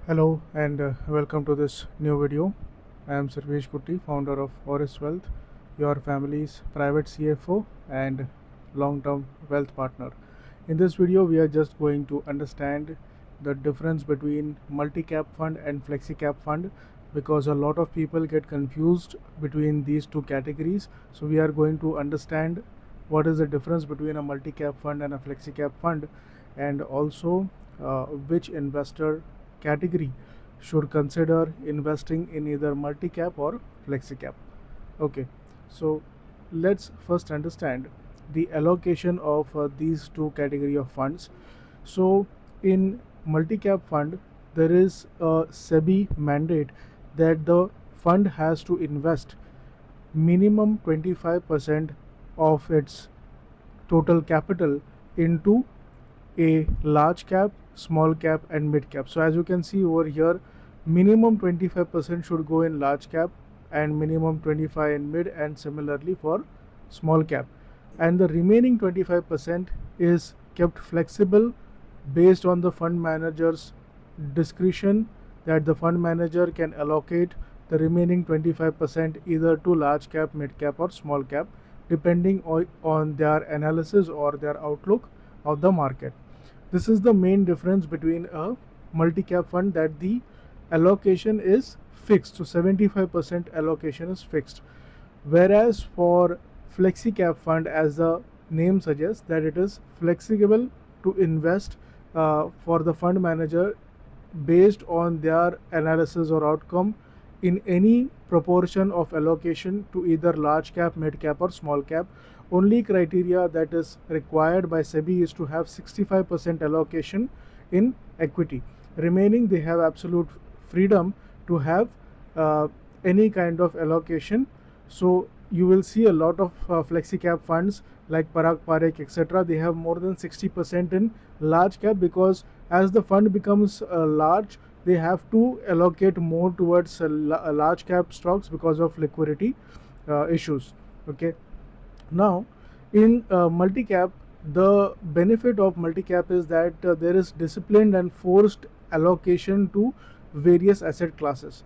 Hello and welcome to this new video. I am Sarvesh Gutti, founder of Auris Wealth, your family's private CFO and long-term wealth partner. In this video, we are just going to understand the difference between multi-cap fund and flexi-cap fund because a lot of people get confused between these two categories. So we are going to understand what is the difference between a multi-cap fund and a flexi-cap fund, and also which investor category should consider investing in either multi-cap or flexi-cap. Okay, so let's first understand the allocation of these two category of funds. So in multi-cap fund, there is a SEBI mandate that the fund has to invest minimum 25% of its total capital into a large cap, small cap and mid cap. So as you can see over here, minimum 25% should go in large cap and minimum 25 in mid, and similarly for small cap, and the remaining 25% is kept flexible based on the fund manager's discretion, that the fund manager can allocate the remaining 25% either to large cap, mid cap or small cap, depending on their analysis or their outlook of the market. This is the main difference between a multi-cap fund, that the allocation is fixed. So 75% allocation is fixed. Whereas for flexi cap fund, as the name suggests, that it is flexible to invest for the fund manager based on their analysis or outcome in any proportion of allocation to either large cap, mid cap or small cap. Only criteria that is required by SEBI is to have 65% allocation in equity. Remaining, they have absolute freedom to have any kind of allocation. So you will see a lot of flexi cap funds like Parag Parek, etc. They have more than 60% in large cap, because as the fund becomes large, they have to allocate more towards large cap stocks because of liquidity issues. Okay, now in multi-cap, the benefit of multi-cap is that there is disciplined and forced allocation to various asset classes,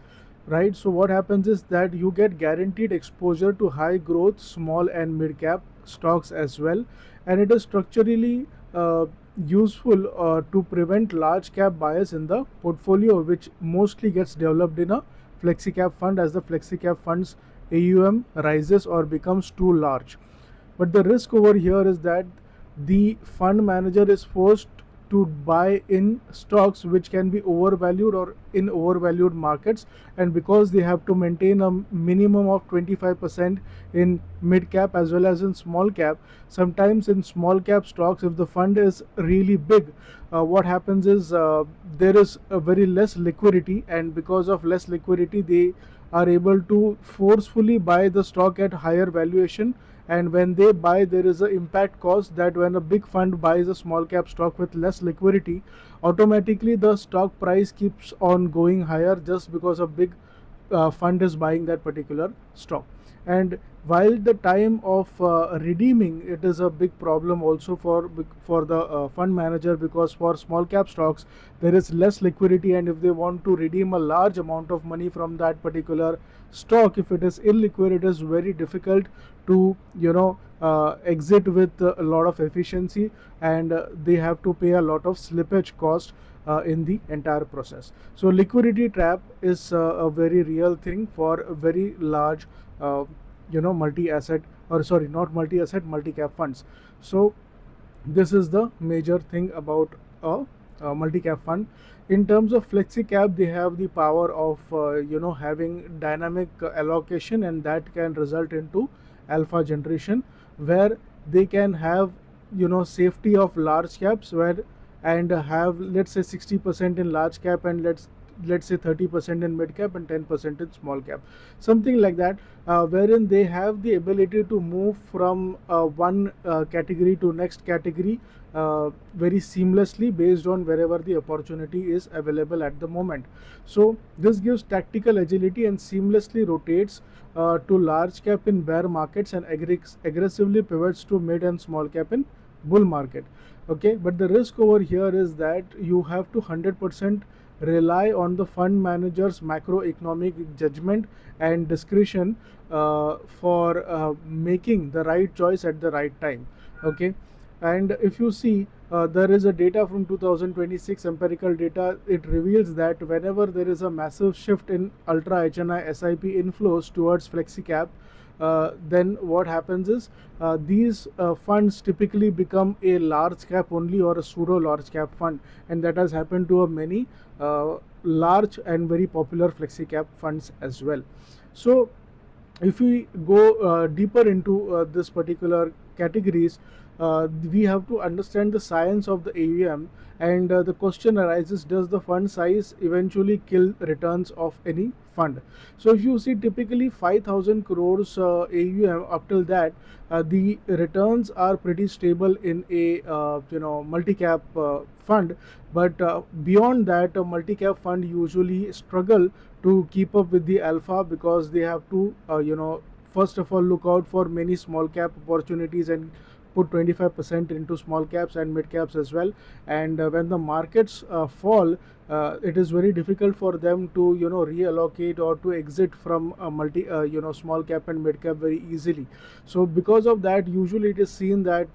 right? So what happens is that you get guaranteed exposure to high growth, small and mid cap stocks as well, and it is structurally useful to prevent large cap bias in the portfolio, which mostly gets developed in a flexi cap fund as the flexi cap funds AUM rises or becomes too large. But the risk over here is that the fund manager is forced to buy in stocks which can be overvalued or in overvalued markets, and because they have to maintain a minimum of 25% in mid cap as well as in small cap, sometimes in small cap stocks, if the fund is really big, what happens is there is a very less liquidity, and because of less liquidity they are able to forcefully buy the stock at higher valuation. And when they buy, there is an impact cost, that when a big fund buys a small cap stock with less liquidity, automatically the stock price keeps on going higher just because a big fund is buying that particular stock. And while the time of redeeming, it is a big problem also for the fund manager, because for small cap stocks there is less liquidity, and if they want to redeem a large amount of money from that particular stock, if it is illiquid, it is very difficult to exit with a lot of efficiency, and they have to pay a lot of slippage cost in the entire process. So liquidity trap is a very real thing for a very large multi-asset, or sorry, not multi-asset, multi-cap funds. So this is the major thing about a multi-cap fund. In terms of flexi cap, they have the power of having dynamic allocation, and that can result into alpha generation, where they can have safety of large caps, where and have, let's say, 60% in large cap, and let's say 30% in mid cap and 10% in small cap, something like that, wherein they have the ability to move from one category to next category very seamlessly based on wherever the opportunity is available at the moment. So this gives tactical agility and seamlessly rotates to large cap in bear markets, and aggressively pivots to mid and small cap in bull market. Okay, but the risk over here is that you have to 100% rely on the fund manager's macroeconomic judgment and discretion for making the right choice at the right time. Okay, and if you see, there is a data from 2026 empirical data. It reveals that whenever there is a massive shift in ultra HNI SIP inflows towards flexi cap, then what happens is these funds typically become a large cap only or a pseudo large cap fund, and that has happened to many large and very popular flexi cap funds as well. So if we go deeper into this particular categories, we have to understand the science of the AUM, and the question arises, does the fund size eventually kill returns of any fund? So if you see, typically 5,000 crores AUM, up till that the returns are pretty stable in a multi-cap fund, but beyond that, a multi-cap fund usually struggle to keep up with the alpha, because they have to first of all look out for many small cap opportunities and put 25% into small caps and mid caps as well. And when the markets fall, it is very difficult for them to reallocate or to exit from multi small cap and mid cap very easily. So because of that, usually it is seen that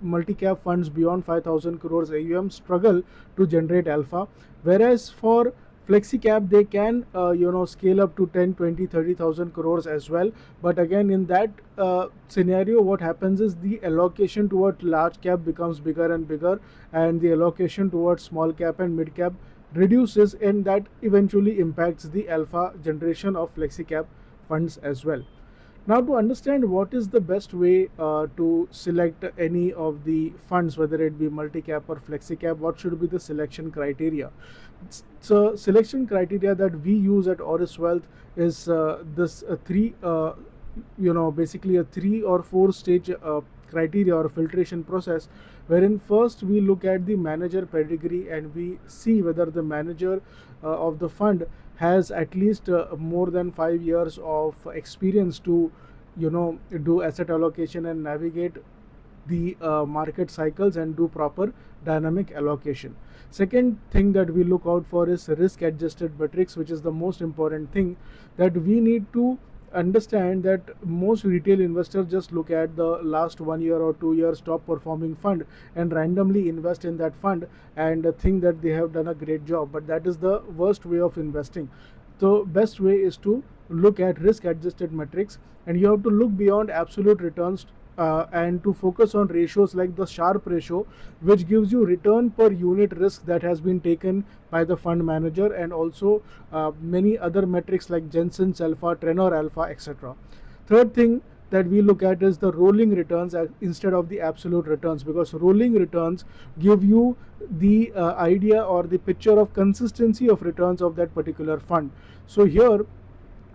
multi cap funds beyond 5,000 crores AUM struggle to generate alpha, whereas for flexi cap they can scale up to 10, 20, 30,000 crores as well. But again, in that scenario, what happens is the allocation towards large cap becomes bigger and bigger, and the allocation towards small cap and mid cap reduces, and that eventually impacts the alpha generation of flexi cap funds as well. Now, to understand what is the best way to select any of the funds, whether it be multi-cap or flexi-cap, what should be the selection criteria? So, selection criteria that we use at Auris Wealth is this basically a 3 or 4 stage criteria or filtration process, wherein first we look at the manager pedigree and we see whether the manager of the fund has at least more than 5 years of experience to do asset allocation and navigate the market cycles and do proper dynamic allocation. Second thing that we look out for is risk adjusted metrics, which is the most important thing, that we need to understand that most retail investors just look at the last 1 year or 2 years top performing fund and randomly invest in that fund and think that they have done a great job, but that is the worst way of investing. The best way is to look at risk adjusted metrics, and you have to look beyond absolute returns and to focus on ratios like the Sharpe ratio, which gives you return per unit risk that has been taken by the fund manager, and also many other metrics like Jensen's alpha, Trenor alpha, etc. Third thing that we look at is the rolling returns instead of the absolute returns, because rolling returns give you the idea or the picture of consistency of returns of that particular fund. So here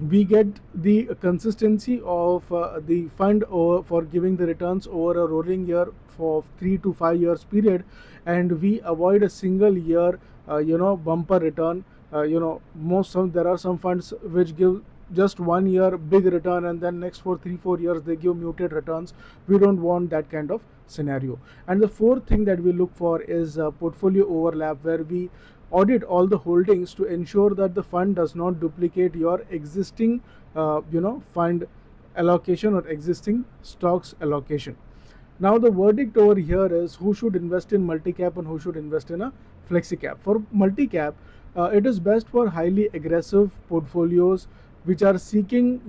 we get the consistency of the fund for giving the returns over a rolling year for 3 to 5 years period, and we avoid a single year bumper return. There are some funds which give just 1 year big return and then next for 3-4 years they give muted returns. We don't want that kind of scenario. And the fourth thing that we look for is portfolio overlap, where we audit all the holdings to ensure that the fund does not duplicate your existing fund allocation or existing stocks allocation. Now the verdict over here is who should invest in multi-cap and who should invest in a flexi-cap. For multi-cap, it is best for highly aggressive portfolios which are seeking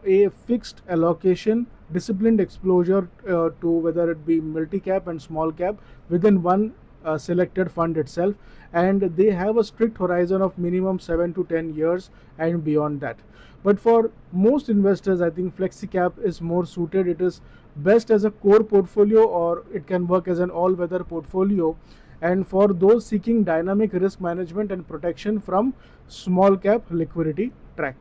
a fixed allocation, disciplined exposure to whether it be multi-cap and small cap within one selected fund itself, and they have a strict horizon of minimum 7 to 10 years and beyond that. But for most investors, I think flexi cap is more suited. It is best as a core portfolio, or it can work as an all-weather portfolio, and for those seeking dynamic risk management and protection from small cap liquidity track.